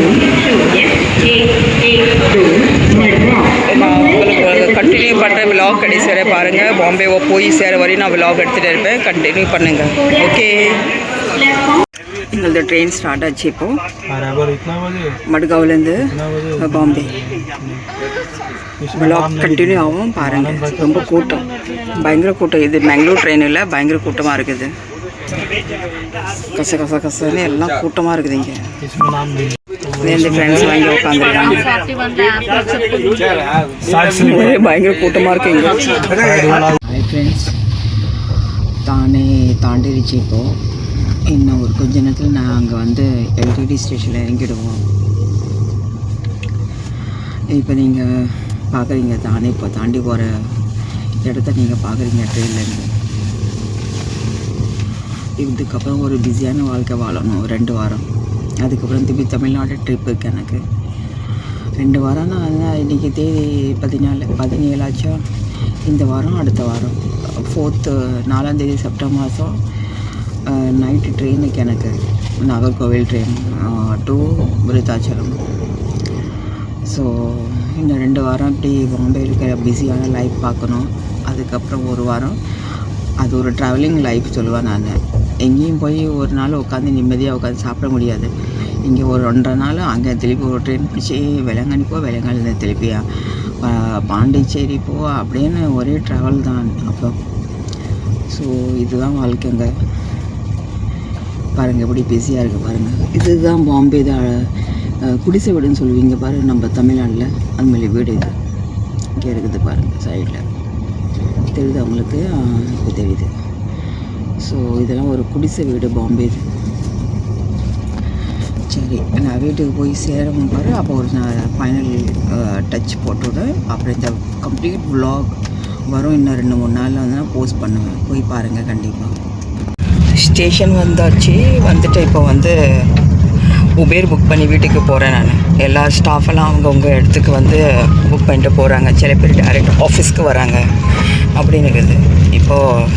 நான் உங்களுக்கு கண்டினியூ பண்ணுற விலாக் கடைசி வரை பாருங்கள். பாம்பேவை போய் சேர வரையும் நான் விலாக் எடுத்துகிட்டு இருப்பேன். கண்டினியூ பண்ணுங்கள். ஓகே, எங்களது ட்ரெயின் ஸ்டார்ட் ஆச்சு இப்போது மடுகாவ்லேருந்து பாம்பே. விலாக் கண்டினியூ ஆகும் பாருங்கள். ரொம்ப கூட்டம், பயங்கர கூட்டம். இது பெங்களூர் ட்ரெயின் இல்லை, பயங்கர கூட்டமாக இருக்குது. கசன்னு எல்லாம் கூட்டமாக இருக்குது. இங்கே இந்த ஃப்ரெண்ட்ஸ் வாங்கி உட்காந்துருக்காங்க. பயங்கர கூட்டமாக இருக்குது இங்கே. ஹாய் ஃப்ரெண்ட்ஸ், தாண்டிடுச்சு இப்போது. இன்னும் ஒரு கொஞ்ச நேரத்தில் நான் அங்கே வந்து எல்டிடி ஸ்டேஷனில் இறங்கிடுவோம். இப்போ நீங்கள் பார்க்குறீங்க தானே, இப்போ தாண்டி போகிற இடத்த நீங்கள் பார்க்குறீங்க ட்ரெயின்லேருந்து. இதுக்கப்புறம் ஒரு பிஸியான வாழ்க்கை வாழணும் 2 வாரம். அதுக்கப்புறம் திருப்பி தமிழ்நாடு ட்ரிப் இருக்குது எனக்கு. 2 வாரம். நான் இன்றைக்கி தேதி 17 ஆச்சா. இந்த வாரம் அடுத்த வாரம் 4th 4ஆம் தேதி செப்டம்பர் மாதம் நைட்டு ட்ரெயினுக்கு எனக்கு Nagercoil train to Virudhachalam. So இன்னும் 2 வாரம் இப்படி பாம்பே இருக்கிற பிஸியான லைஃப் பார்க்கணும். அதுக்கப்புறம் 1 வாரம் அது ஒரு ட்ராவலிங் லைஃப் சொல்லுவேன் நான். எங்கேயும் போய் ஒரு நாள் உட்காந்து நிம்மதியாக உட்காந்து சாப்பிட முடியாது. இங்கே ஒரு 1.5 நாள், அங்கே திருப்பி ஒரு ட்ரெயின் பிடிச்சி வெள்ளங்கானி போ, வெள்ளங்கானி திருப்பியா பாண்டிச்சேரி போ, அப்படின்னு ஒரே ட்ராவல் தான் அப்போ. ஸோ இதுதான் வாழ்க்கைங்க. பாருங்கள் எப்படி பிஸியாக இருக்குது பாருங்கள். இதுதான் பாம்பே தான் குடிசை வீடுன்னு சொல்லுவீங்க பாருங்கள் நம்ம தமிழ்நாட்டில். அதுமாதிரி வீடு இது இங்கே இருக்குது பாருங்கள் சைடில் தெரியுது அவங்களுக்கு. இப்போ தெரியுது. ஸோ இதெல்லாம் ஒரு குடிசை வீடு பாம்பே இது. சரி, நான் வீட்டுக்கு போய் சேரவும் பாரு. அப்போ ஒரு நான் ஃபைனல் டச் போட்டுவிட. அப்புறம் இந்த கம்ப்ளீட் வ்ளாக் வரும். இன்னும் 2-3 நாளில் வந்து நான் போஸ்ட் பண்ணுவேன். போய் பாருங்கள் கண்டிப்பாக. ஸ்டேஷன் வந்தாச்சு. வந்துட்டு இப்போ வந்து உபேர் புக் பண்ணி வீட்டுக்கு போகிறேன் நான். எல்லா ஸ்டாஃபெல்லாம் அவங்கவுங்க இடத்துக்கு வந்து புக் பண்ணிட்டு போகிறாங்க. சில பேர் டேரெக்ட் ஆஃபீஸ்க்கு வராங்க அப்படின்னு இருக்குது. இப்போது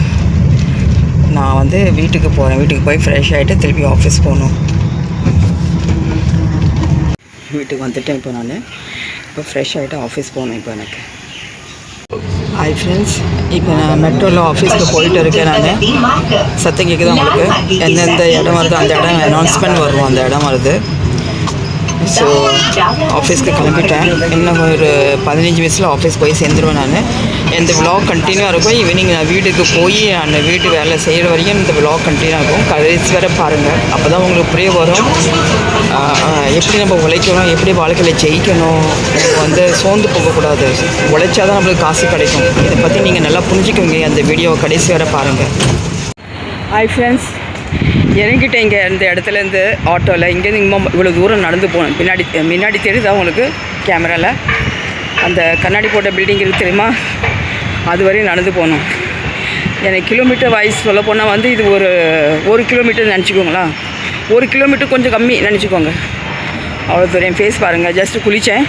நான் வந்து வீட்டுக்கு போகிறேன். வீட்டுக்கு போய் ஃப்ரெஷ் ஆகிட்டு திருப்பி ஆஃபீஸ் போகணும். வீட்டுக்கு வந்துட்டேன் இப்போ நான். இப்போ ஃப்ரெஷ் ஆகிட்டு ஆஃபீஸ் போகணும் இப்போ எனக்கு. ஹாய் ஃப்ரெண்ட்ஸ், இப்போ நான் மெட்ரோவில் ஆஃபீஸ்க்கு போயிட்டு இருக்கேன் நான். சத்தம் கேட்குது உங்களுக்கு? எந்தெந்த இடம் வருதோ அந்த இடம் அனௌன்ஸ்மெண்ட் வரும். அந்த இடம் வருது. ஸோ ஆஃபீஸ்க்கு கிளம்பிட்டேன். இன்னும் ஒரு 15 நிமிஷத்தில் ஆஃபீஸ் போய் சேர்ந்துருவேன் நான். இந்த விலாக் கண்டினியூவாக இருக்கும். ஈவினிங் நான் வீட்டுக்கு போய் அந்த வீட்டு வேலை செய்கிற வரைக்கும் இந்த விலாக் கண்டினியூ ஆகும். கடைசி வரை பாருங்கள். அப்போ தான் உங்களுக்கு புரிய வரும் எப்படி நம்ம உழைக்கணும், எப்படி வாழ்க்கையில் ஜெயிக்கணும். நம்ம வந்து சோர்ந்து போகக்கூடாது. உழைச்சா தான் நம்மளுக்கு காசு கிடைக்கும். இதை பற்றி நீங்கள் நல்லா புரிஞ்சுக்குவீங்க. அந்த வீடியோவை கடைசி வரை பாருங்கள். ஹாய் ஃப்ரெண்ட்ஸ், இறங்கிட்டேன் இங்கே இந்த இடத்துலேருந்து ஆட்டோவில். இங்கேருந்து இவ்வளோ தூரம் நடந்து போகணும். முன்னாடி தெரியுதா உங்களுக்கு கேமராவில்? அந்த கண்ணாடி போட்ட பில்டிங் இருக்குது தெரியுமா? அது வரையும் நடந்து போகணும். எனக்கு கிலோமீட்டர் வைஸ் சொல்ல போனால் வந்து இது ஒரு கிலோமீட்டர் நினச்சிக்கோங்களா. 1 கிலோமீட்டர் கொஞ்சம் கம்மி நினச்சிக்கோங்க. அவ்வளோ தூரம். என் ஃபேஸ் பாருங்கள். ஜஸ்ட்டு குளித்தேன்,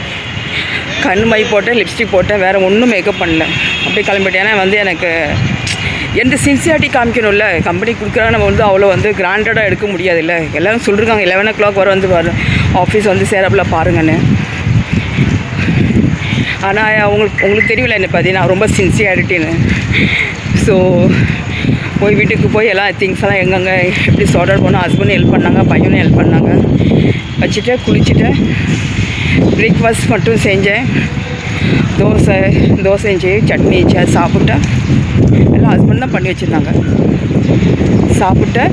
கண் மை போட்டேன், லிப்ஸ்டிக் போட்டேன், வேறு ஒன்றும் மேக்கப் பண்ணல. அப்படியே கிளம்பிட்டேன். ஏன்னா வந்து எனக்கு எந்த சின்சியாரிட்டி காமிக்கணும்ல. கம்பெனி கொடுக்குறாங்க, நம்ம வந்து அவ்வளோ வந்து கிராண்டடாக எடுக்க முடியாதுல்ல. எல்லோரும் சொல்லியிருக்காங்க 11 o'clock வர வந்து ஆஃபீஸ் வந்து சேரப்பில் பாருங்கன்னு. ஆனால் உங்களுக்கு தெரியல என்னை பற்றி நான் ரொம்ப சின்சியாரிட்டின்னு. ஸோ போய் வீட்டுக்கு போய் எல்லாம் திங்ஸ் எல்லாம் எங்கெங்கே எப்படி சார்ட் அவுட் பண்ணோம். ஹஸ்பண்டும் ஹெல்ப் பண்ணாங்க, பையனும் ஹெல்ப் பண்ணாங்க. வச்சுட்டு குளிச்சுட்டு பிரேக்ஃபாஸ்ட் மட்டும் செஞ்சேன். தோசை செஞ்சு சட்னி சாப்பிட்டேன். எல்லாம் ஹஸ்பண்ட் தான் பண்ணி வச்சுருந்தாங்க. சாப்பிட்டு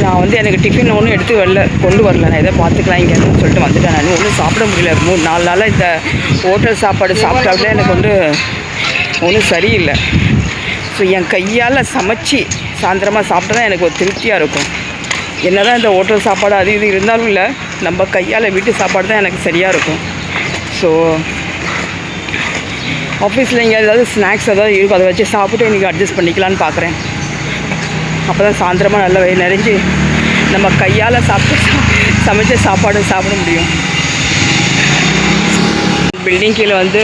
நான் வந்து எனக்கு டிஃபின் ஒன்றும் எடுத்து கொண்டு வரல. நான் எதை பார்த்துக்கலாம் இங்கேன்னு சொல்லிட்டு வந்துட்டேன். நான் ஒன்றும் சாப்பிட முடியல. 3-4 நாளாக இந்த ஹோட்டல் சாப்பாடு சாப்பிட்டாலே எனக்கு வந்து ஒன்றும் சரியில்லை. ஸோ என் கையால் சமைச்சி சாயந்தரமாக சாப்பிட்டா தான் எனக்கு ஒரு திருப்தியாக இருக்கும். என்ன தான் இந்த ஹோட்டல் சாப்பாடு அது இது இருந்தாலும் இல்லை, நம்ம கையால் வீட்டு சாப்பாடு தான் எனக்கு சரியாக இருக்கும். ஸோ ஆஃபீஸில் இங்கே ஏதாவது ஸ்நாக்ஸ் ஏதாவது இருக்கும், அதை வச்சு சாப்பிட்டு இன்றைக்கி அட்ஜஸ்ட் பண்ணிக்கலான்னு பார்க்குறேன். அப்போ தான் சாயந்தரமாக நல்லா வயிறு நிறைஞ்சு நம்ம கையால் சமைச்ச சாப்பாடு சாப்பிட முடியும். பில்டிங் கீழே வந்து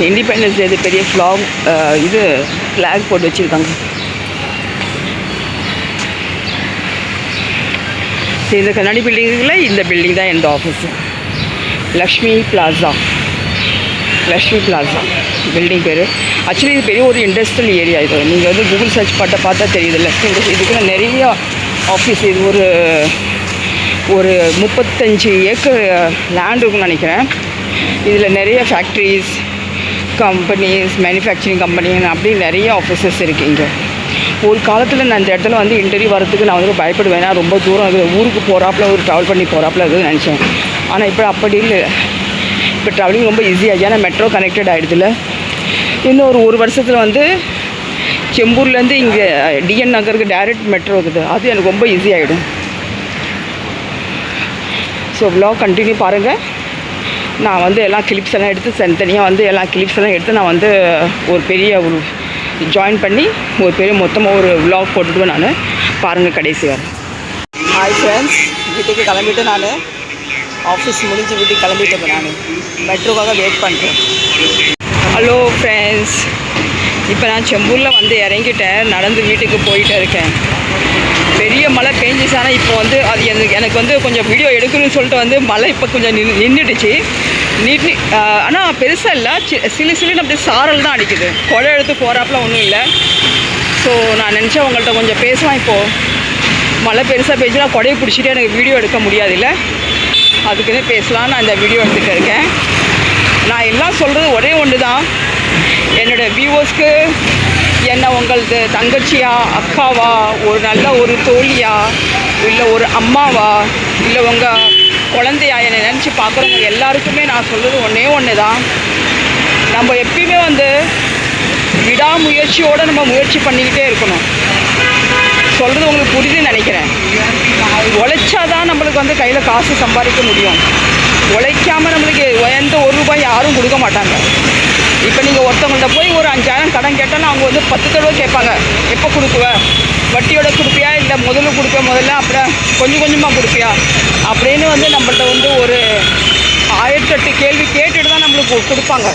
இண்டிபெண்டன்ஸ் டே பெரிய ஃப்ளாக் போட்டு வச்சுருக்காங்க. இந்த கண்ணாடி பில்டிங்கில் இந்த பில்டிங் தான் எந்த ஆஃபீஸு. லக்ஷ்மி பிளாசா பில்டிங் பேர். ஆக்சுவலி இது பெரிய ஒரு இண்டஸ்ட்ரியல் ஏரியா. இது நீங்கள் வந்து கூகுள் சர்ச் பார்த்தா தெரியுது. லக்ஷ்மி இண்டஸ்ட்ரி. இதுக்குள்ள நிறையா ஆஃபீஸ். இது ஒரு 35 ஏக்கர் லேண்ட் இருக்குன்னு நினைக்கிறேன். இதில் நிறைய ஃபேக்ட்ரிஸ், கம்பெனிஸ், மேனுஃபேக்சரிங் கம்பெனி அப்படி நிறைய ஆஃபீஸஸ் இருக்குது இங்கே. ஒரு காலத்தில் நான் இந்த இடத்துல வந்து இன்டர்வியூ வரத்துக்கு நான் வந்து பயப்படுவேன். ஏன்னா ரொம்ப தூரம் அது ஊருக்கு போகிறாப்புல ட்ராவல் பண்ணி போகிறாப்புல இருக்குதுன்னு நினச்சேன். ஆனால் இப்போ அப்படி இல்லை. இப்போ ட்ராவலிங் ரொம்ப ஈஸியாகிடுச்சு. ஏன்னா மெட்ரோ கனெக்டட் ஆகிடுதுல. இன்னும் ஒரு வருஷத்தில் வந்து செம்பூர்லேருந்து இங்கே டிஎன் நகருக்கு டைரக்ட் மெட்ரோ இருக்குது. அது எனக்கு ரொம்ப ஈஸியாகிடும். ஸோ vlog கண்டினியூ பாருங்கள். நான் வந்து எல்லா கிளிப்ஸ் எல்லாம் எடுத்து தனித்தனியாக வந்து எல்லா கிளிப்ஸ் எல்லாம் எடுத்து நான் வந்து ஒரு ஜாயின் பண்ணி மொத்தமாக ஒரு vlog போட்டுவிடுவேன் நான். பாருங்கள் கடைசி வரை. ஹாய் ஃப்ரெண்ட்ஸ், வீட்டுக்கு கிளம்பிட்டு நான் ஆஃபீஸ் முடிஞ்சு வீட்டுக்கு கிளம்பிட்டு நான் மெட்ரோக்காக வெயிட் பண்ணுறேன். ஹலோ ஃப்ரெண்ட்ஸ், இப்போ நான் செம்பூரில் வந்து இறங்கிட்டேன். நடந்து வீட்டுக்கு போயிட்டு இருக்கேன். பெரிய மழை பெஞ்சிச்சு. ஆனால் இப்போ வந்து அது எனக்கு வந்து கொஞ்சம் வீடியோ எடுக்கணும்னு சொல்லிட்டு வந்து மழை இப்போ கொஞ்சம் நின்றுடுச்சு. ஆனால் பெருசாக இல்லை, சிலுன்னு அப்படியே சாரல் தான் அடிக்குது. குழை எடுத்து போகிறாப்புல ஒன்றும் இல்லை. ஸோ நான் நினச்சேன் உங்கள்கிட்ட கொஞ்சம் பேசலாம். இப்போது மழை பெருசாக பெஞ்சுனா கொடையை பிடிச்சிட்டு எனக்கு வீடியோ எடுக்க முடியாது இல்லை, அதுக்குன்னு பேசலாம். நான் இந்த வீடியோ எடுத்துகிட்டு இருக்கேன். நான் எல்லாம் சொல்கிறது ஒரே ஒன்று தான். என்னோடய வியூவர்ஸ்க்கு என்ன உங்களது தங்கச்சியா, அக்காவா, ஒரு நல்ல ஒரு தோழியா, இல்லை ஒரு அம்மாவா, இல்லை உங்கள் குழந்தையா என்னை நினச்சி பார்க்குறவங்க எல்லாருக்குமே நான் சொல்கிறது ஒன்றே ஒன்று தான். நம்ம எப்பயுமே வந்து விடாமுயற்சியோடு நம்ம முயற்சி பண்ணிக்கிட்டே இருக்கணும். சொல்கிறது உங்களுக்கு புரியுதுன்னு நினைக்கிறேன். உழைச்சாதான் நம்மளுக்கு வந்து கையில் காசு சம்பாதிக்க முடியும். உழைக்காமல் நம்மளுக்கு எந்த ₹1 யாரும் கொடுக்க மாட்டாங்க. இப்போ நீங்கள் ஒருத்தவங்கள்ட்ட போய் ஒரு 5000 கடன் கேட்டாலும் அவங்க வந்து 10 தடவை கேட்பாங்க. எப்போ கொடுக்குவ, வட்டியோட கொடுப்பியா, இல்லை முதல்ல முதல்ல அப்புறம் கொஞ்சம் கொஞ்சமாக கொடுப்பியா அப்படின்னு வந்து நம்மள்ட்ட வந்து ஒரு 1008 கேள்வி கேட்டுட்டு தான் நம்மளுக்கு கொடுப்பாங்க.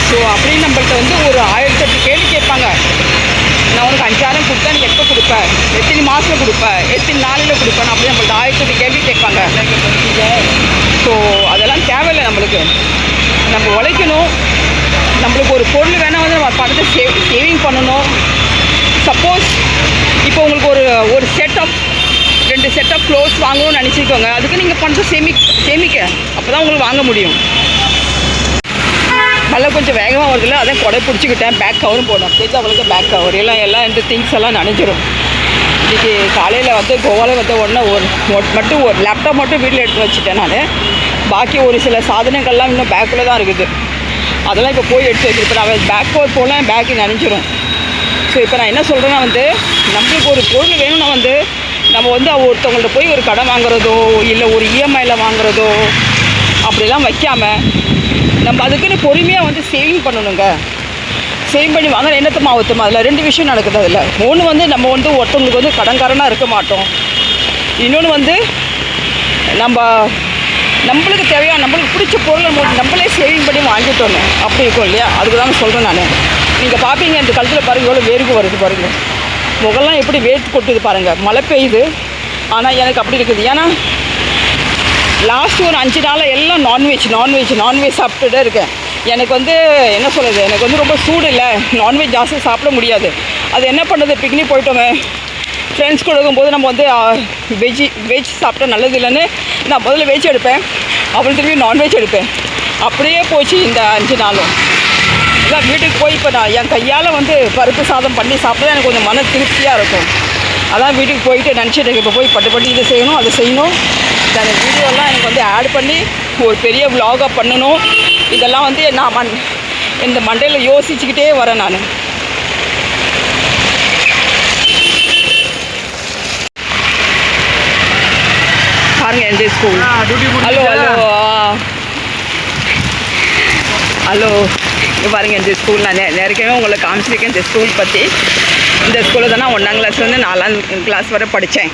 ஸோ அப்படின்னு நம்மள்ட்ட வந்து ஒரு 1008 கேள்வி கேட்பாங்க. நான் உனக்கு 5000 கொடுத்தா நீ எப்போ கொடுப்ப, எத்தனை மாதத்தில் கொடுப்ப, எத்தனை நாளில் கொடுப்பேன் அப்படி நம்மள்ட்ட 1008 கேள்வி கேட்பாங்க. ஸோ அதெல்லாம் தேவையில்லை. நம்மளுக்கு நம்ம உழைக்கணும். நம்மளுக்கு ஒரு பொருள் வேணால் வந்து நம்ம பணத்தை சேவிங் பண்ணணும். சப்போஸ் இப்போ உங்களுக்கு ஒரு ரெண்டு செட் ஆஃப் க்ளோத்ஸ் வாங்கணும்னு நினச்சிக்கோங்க. அதுக்கு நீங்கள் பணத்தை சேமிக்க அப்போ தான் உங்களுக்கு வாங்க முடியும். நல்லா கொஞ்சம் வேகமாக வருதில்ல, அதான் கொடை பிடிச்சிக்கிட்டேன். பேக் கவரும் போடணும். தெரிஞ்சு அவங்களுக்கு பேக் கவர் எல்லாம் இந்த திங்ஸ் எல்லாம் நனைஞ்சிரும். இன்றைக்கி காலையில் வந்து கோவாவில் வந்து ஒரு லேப்டாப் மட்டும் வீட்டில் எடுத்து வச்சுட்டேன் நான். பாக்கி ஒரு சில சாதனங்கள்லாம் இன்னும் பேக்கில் தான் இருக்குது. அதெல்லாம் இப்போ போய் எடுத்து வச்சுருப்பேன். நான் பேக் கவர் போடலாம், பேக்கு நனைஞ்சிரும். ஸோ இப்போ நான் என்ன சொல்கிறேன்னா வந்து நம்மளுக்கு ஒரு பொருள் வேணும்னா வந்து நம்ம வந்து ஒருத்தவங்கள்ட்ட போய் ஒரு கடன் வாங்குறதோ இல்லை ஒரு இஎம்ஐயில் வாங்குறதோ அப்படிலாம் வைக்காமல் நம்ம அதுக்குன்னு பொறுமையாக வந்து சேவிங் பண்ணணுங்க. சேவிங் பண்ணி வாங்க என்னத்தமா ஒத்துமா. அதில் 2 விஷயம் நடக்குது. அதில் ஒன்று வந்து நம்ம வந்து ஒருத்தவங்களுக்கு வந்து கடன்காரனாக இருக்க மாட்டோம். இன்னொன்று வந்து நம்மளுக்கு தேவையான நம்மளுக்கு பிடிச்ச பொருளை நம்மளே சேவிங் பண்ணி வாங்கிட்டோன்னு அப்படி இருக்கும் இல்லையா. அதுக்கு தான் சொல்கிறேன் நான். நீங்கள் பார்ப்பீங்க இந்த கழுத்தில் பாருங்கள் எவ்வளோ வேர்க்கு வருது பாருங்கள். முகெல்லாம் எப்படி வேர்த்து கொட்டுது பாருங்கள். மழை பெய்யுது ஆனால் எனக்கு அப்படி இருக்குது. ஏன்னா லாஸ்ட்டு ஒரு 5 நாளாக எல்லாம் நான்வெஜ் சாப்பிட்டுட்டே இருக்கேன். எனக்கு வந்து என்ன சொல்கிறது, எனக்கு வந்து ரொம்ப சூடு இல்லை, நான்வெஜ் ஜாஸ்தி சாப்பிட முடியாது. அது என்ன பண்ணுறது, பிக்னிக் போயிட்டோமே ஃப்ரெண்ட்ஸ் கூட இருக்கும்போது நம்ம வந்து வெஜ் சாப்பிட்டா நல்லது இல்லைன்னு நான் முதல்ல வெஜ் எடுப்பேன், அப்புறம் திரும்பி நான்வெஜ் எடுப்பேன். அப்படியே போச்சு இந்த 5 நாளும். இல்லை வீட்டுக்கு போய் இப்போ நான் என் கையால் வந்து பருப்பு சாதம் பண்ணி சாப்பிட்டா எனக்கு கொஞ்சம் மன திருப்தியாக இருக்கும். அதான் வீட்டுக்கு போயிட்டு நினச்சிட்டு இப்போ போய் பட்டு இது செய்யணும் அது செய்யணும். அந்த வீடியோலாம் எனக்கு வந்து ஆட் பண்ணி ஒரு பெரிய விலாகாக பண்ணணும். இதெல்லாம் வந்து நான் இந்த மண்டையில் யோசிச்சுக்கிட்டே வரேன் நான். பாருங்க இந்த ஸ்கூல். ஹலோ இங்கே பாருங்கள் இந்த ஸ்கூல். நான் ஏற்கனவே உங்களை காமிச்சிருக்கேன் இந்த ஸ்கூல் பற்றி. இந்த ஸ்கூலில் தான் நான் 1ஆம் கிளாஸ்லேருந்து 4ஆம் கிளாஸ் வரை படித்தேன்.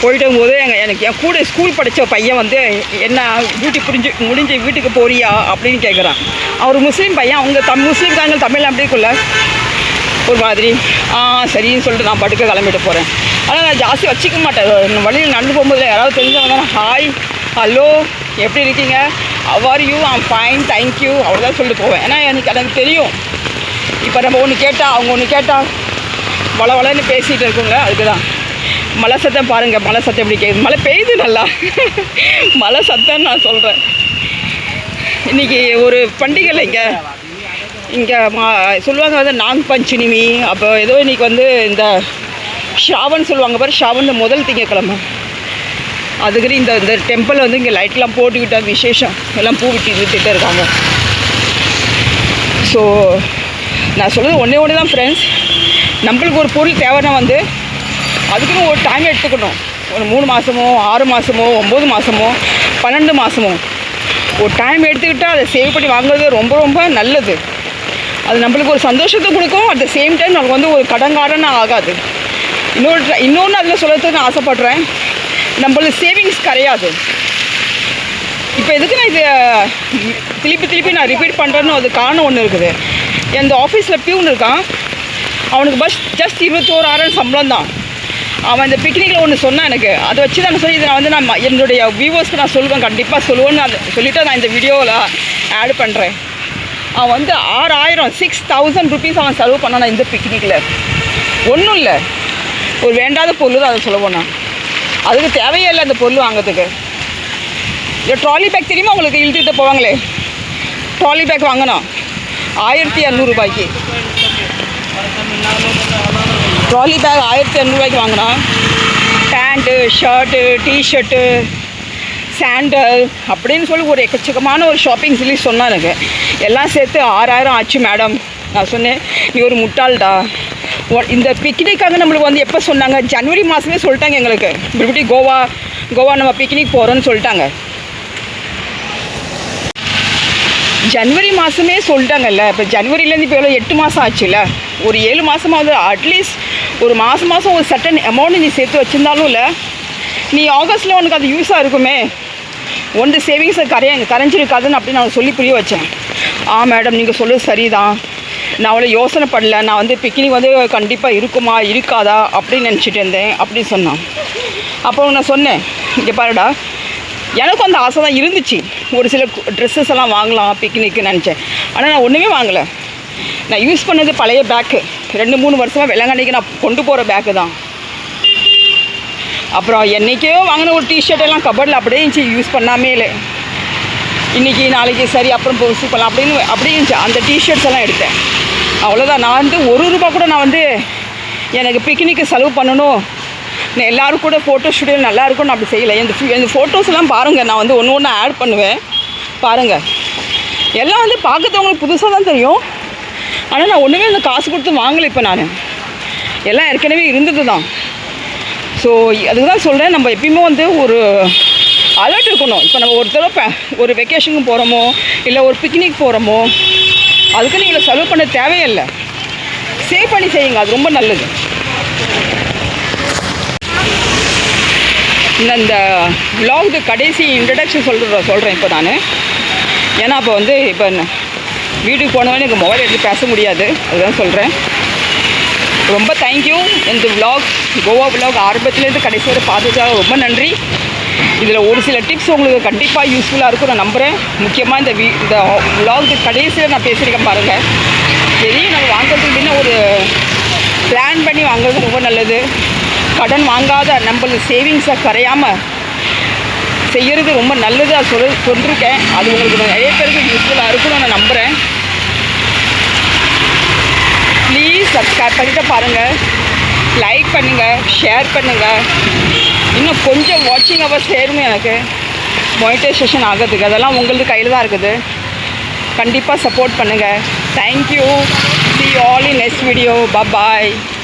போயிட்டு போது எனக்கு என் கூட ஸ்கூல் படித்த பையன் வந்து என்ன டியூட்டி முடிஞ்சு வீட்டுக்கு போறியா அப்படின்னு கேட்குறான். அவர் முஸ்லீம் பையன். அவங்க முஸ்லீம்காரங்க தமிழ் அப்படி இருக்குல்ல ஒரு மாதிரி சரின்னு சொல்லிட்டு நான் படுக்க கிளம்பிட்டு போகிறேன். ஆனால் நான் ஜாஸ்தி வச்சுக்க மாட்டேன். வழியில் நடந்து போகும்போது யாராவது தெரிஞ்சவங்க தான் ஹாய் ஹலோ எப்படி இருக்கீங்க, how are you, I'm fine thank you அவ்வளோதான் சொல்லிட்டு போவேன். ஏன்னா எனக்கு தெரியும் இப்போ நம்ம ஒன்று கேட்டால் அவங்க ஒன்று கேட்டால் வளன்னு பேசிகிட்டு இருக்குங்க. அதுக்கு தான் மழை சத்தம் பாருங்கள். மழை சத்தம் எப்படி கேட்குது. மழை பெய்யுது நல்லா. மழை சத்தம்னு நான் சொல்கிறேன். இன்றைக்கி ஒரு பண்டிகையில் இங்கே சொல்லுவாங்க வந்து நாங் பஞ்சமி. அப்போ ஏதோ இன்றைக்கி வந்து இந்த ஷாவன் சொல்லுவாங்க பாரு, ஷாவன் முதல் திங்கக்கிழமை. அதுக்கு இந்த டெம்பிள் வந்து இங்கே லைட்லாம் போட்டுக்கிட்ட விசேஷம் எல்லாம் பூ விட்டுட்டு இருக்காங்க. ஸோ நான் சொல்கிறது ஒன்று தான் ஃப்ரெண்ட்ஸ், நம்மளுக்கு ஒரு பொருள் தேவைன்னா வந்து அதுக்குன்னு ஒரு டைம் எடுத்துக்கணும். ஒரு 3 மாதமோ 6 மாதமோ 9 மாதமோ 12 மாதமோ ஒரு டைம் எடுத்துக்கிட்டால் அதை சேவ் பண்ணி வாங்குறது ரொம்ப ரொம்ப நல்லது. அது நம்மளுக்கு ஒரு சந்தோஷத்தை கொடுக்கும். அட் த சேம் டைம் நமக்கு வந்து ஒரு கடன்காரனாக ஆகாது. இன்னொன்று அதில் சொல்கிறதுக்கு நான் ஆசைப்பட்றேன், நம்மளுக்கு சேவிங்ஸ் கிடையாது. இப்போ எதுக்கு நான் இதை திருப்பி நான் ரிப்பீட் பண்ணுறேன்னு அது காரணம் ஒன்று இருக்குது. எந்த ஆஃபீஸில் பியூன் இருக்கான். அவனுக்கு ஜஸ்ட் 21,000 சம்பளம் தான். அவன் இந்த பிக்னிக்கில் ஒன்று சொன்னான் எனக்கு. அதை வச்சு தான் சொல்லி இதை நான் என்னுடைய வியூவர்ஸ்க்கு நான் சொல்லுவேன், கண்டிப்பாக சொல்லுவேன்னு அதை சொல்லிவிட்டு நான் இந்த வீடியோவில் ஆட் பண்ணுறேன். அவன் வந்து 6,000 ருபீஸ் அவன் செலவு பண்ணான் இந்த பிக்னிக்கில். ஒன்றும் இல்லை, ஒரு வேண்டாத பொருள் தான் அதை சொல்லுவோம். நான் அதுக்கு தேவையே இல்லை அந்த பொருள் வாங்கிறதுக்கு. இந்த ட்ராலி பேக் தெரியுமா உங்களுக்கு, இழுத்துக்கிட்டு போவாங்களே ட்ராலி பேக் வாங்கினோம் 1,200 ரூபாய்க்கு. ட்ராலி பேக் 1,200 ரூபாய்க்கு வாங்கினோம். பேண்ட்டு, ஷர்ட்டு, டிஷர்ட்டு, சாண்டல் அப்படின்னு சொல்லி ஒரு எக்கச்சக்கமான ஒரு ஷாப்பிங் சொல்லி சொன்னான் எனக்கு. எல்லாம் சேர்த்து 6,000 ஆச்சு மேடம். நான் சொன்னேன், நீ ஒரு முட்டாள்டா. இந்த பிக்னிக்காக நம்மளுக்கு வந்து எப்போ சொன்னாங்க, ஜனவரி மாதமே சொல்லிட்டாங்க எங்களுக்கு, இப்படி கோவா நம்ம பிக்னிக் போகிறோன்னு சொல்லிட்டாங்க. ஜனவரி மாதமே சொல்லிட்டாங்கல்ல. இப்போ ஜனவரிலேருந்து இப்போ எவ்வளோ 8 மாதம் ஆச்சுல்ல. ஒரு 7 மாதமாவது அட்லீஸ்ட் ஒரு மாதம் ஒரு சர்டன் அமௌண்ட் நீ சேர்த்து வச்சுருந்தாலும் இல்லை, நீ ஆகஸ்ட்டில் உனக்கு அது யூஸாக இருக்குமே, ஒன்று சேவிங்ஸை கரைஞ்சிருக்காதுன்னு அப்படின்னு நான் சொல்லி புரிய வச்சேன். மேடம் நீங்கள் சொல்லுறது சரிதான், நான் அவ்வளோ யோசனை பண்ணல, நான் வந்து பிக்னிக் வந்து கண்டிப்பாக இருக்குமா இருக்காதா அப்படின்னு நினச்சிட்டு இருந்தேன் அப்படின்னு சொன்னான். அப்போ நான் சொன்னேன், இங்கே பாருடா, எனக்கும் அந்த ஆசை தான் இருந்துச்சு, ஒரு சில ட்ரெஸ்ஸஸ் எல்லாம் வாங்கலாம் பிக்னிக்கு நினச்சேன். ஆனால் நான் ஒன்றுமே வாங்கலை. நான் யூஸ் பண்ணது பழைய பேக்கு, 2-3 வருஷமாக வெள்ளங்கண்ணிக்கு நான் கொண்டு போகிற பேக்கு தான். அப்புறம் என்றைக்கோ வாங்கின ஒரு டிஷர்ட் எல்லாம் கபர்டில் அப்படியே இருந்துச்சு, யூஸ் பண்ணாமே இல்லை. இன்றைக்கி நாளைக்கு சரி அப்புறம் யூஸ் பண்ணலாம் அப்படியே இருந்துச்சு. அந்த டிஷர்ட்ஸ் எல்லாம் எடுத்தேன், அவ்வளோதான். நான் வந்து ₹1 கூட நான் வந்து எனக்கு பிக்னிக்கு செலவு பண்ணணும், நான் எல்லோரும் கூட ஃபோட்டோ ஸ்டுடியோ நல்லாயிருக்கும் நான் அப்படி செய்யலை. இந்த ஃபோட்டோஸ் எல்லாம் பாருங்கள், நான் வந்து ஒன்று ஆட் பண்ணுவேன் பாருங்கள். எல்லாம் வந்து பார்க்குறவங்களுக்கு புதுசாக தான் தெரியும். ஆனால் நான் ஒன்றுமே இந்த காசு கொடுத்து வாங்கலை. இப்போ நான் எல்லாம் ஏற்கனவே இருந்தது தான். ஸோ அதுக்கு தான் சொல்கிறேன், நம்ம எப்பயுமே வந்து ஒரு அலர்ட் இருக்கணும். இப்போ நம்ம ஒரு தடவை ஒரு வெக்கேஷனுக்கு போகிறோமோ இல்லை ஒரு பிக்னிக் போகிறோமோ, அதுக்கு நீங்கள் செலவு பண்ண தேவையில்லை, சேவ் பண்ணி செய்யுங்க, அது ரொம்ப நல்லது. இந்த விலாகு கடைசி இன்ட்ரடக்ஷன் சொல்கிறேன் இப்போ நான். ஏன்னா இப்போ வந்து இப்போ வீட்டுக்கு போனவொடனே எனக்கு மொபைல் எடுத்து பேச முடியாது, அதுதான் சொல்கிறேன். ரொம்ப தேங்க்யூ. இந்த கோவா விலாக் ஆரம்பத்துலேருந்து கடைசி வரை பார்த்ததுக்காக ரொம்ப நன்றி. இதில் ஒரு சில டிப்ஸ் உங்களுக்கு கண்டிப்பாக யூஸ்ஃபுல்லாக இருக்கும் நான் நம்புகிறேன். முக்கியமாக இந்த விலாகு கடைசியில் நான் பேசியிருக்கேன் பாருங்கள். எதையும் நம்ம வாங்குறதுக்கு முன்ன ஒரு பிளான் பண்ணி வாங்குறது ரொம்ப நல்லது. கடன் வாங்காத நம்மளுக்கு சேவிங்ஸை கரையாமல் செய்கிறது ரொம்ப நல்லது. அது சொல்லியிருக்கேன். அது உங்களுக்கு நிறைய பேருக்கு யூஸ்ஃபுல்லாக இருக்கும்னு நான் நம்புகிறேன். ப்ளீஸ் சப்ஸ்கிரைப் பண்ணிட்டு பாருங்கள், லைக் பண்ணுங்கள், ஷேர் பண்ணுங்கள். இன்னும் கொஞ்சம் வாட்சிங் ஹவர்ஸ் சேரும் எனக்கு மானிட்டைசேஷன் ஆகிறதுக்கு. அதெல்லாம் உங்களுக்கு கையில் தான் இருக்குது. கண்டிப்பாக சப்போர்ட் பண்ணுங்கள். Thank you. See you all in next video. Bye bye.